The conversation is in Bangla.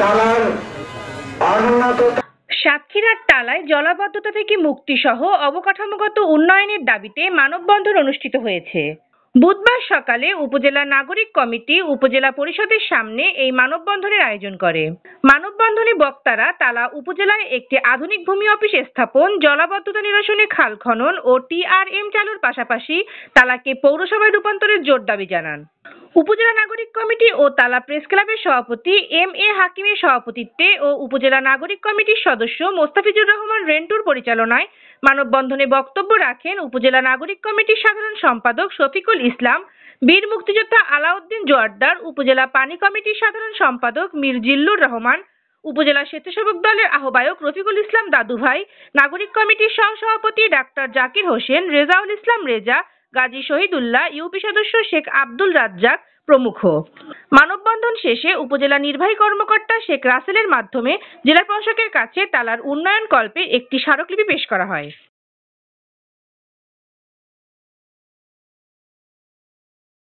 তালার অনুন্নত সাতক্ষীরার টালায় জলাবদ্ধতা থেকে মুক্তিসহ অবকাঠামোগত উন্নয়নের দাবিতে মানববন্ধন অনুষ্ঠিত হয়েছে। বুধবার সকালে উপজেলা নাগরিক কমিটি উপজেলা পরিষদের সামনে এই মানববন্ধনের আয়োজন করে। মানববন্ধনে বক্তারা তালা উপজেলায় একটি আধুনিক ভূমি অফিস স্থাপন, জলাবদ্ধতা নিরসনে খাল খনন ও টিআরএম চালুর পাশাপাশি তালাকে পৌরসভায় রূপান্তরের জোর দাবি জানান। উপজেলা নাগরিক কমিটি ও তালা প্রেস ক্লাবের সভাপতি এম.এ. হাকিমের সভাপতিত্বে ও উপজেলা নাগরিক কমিটির সদস্য মোস্তাফিজুর রহমান রেন্টুর পরিচালনায় মানববন্ধনে বক্তব্য রাখেন উপজেলা নাগরিক কমিটির সাধারণ সম্পাদক শফিকুল ইসলাম, বীর মুক্তিযোদ্ধা আলাউদ্দিন জোয়ারদার, উপজেলা পানি কমিটির সাধারণ সম্পাদক মীর জিল্লুর রহমান, উপজেলা স্বেচ্ছাসেবক দলের আহ্বায়ক রফিকুল ইসলাম দাদুভাই, নাগরিক কমিটির সহসভাপতি ডাক্তার জাকির হোসেন, রেজাউল ইসলাম রেজা, গাজী শহীদুল্লাহ, ইউপি সদস্য শেখ আব্দুল রাজ্জাক প্রমুখ। মানববন্ধন শেষে উপজেলা নির্বাহী কর্মকর্তা শেখ রাসেলের মাধ্যমে জেলা প্রশাসকের কাছে তালার উন্নয়ন কল্পে একটি স্মারকলিপি পেশ করা হয়।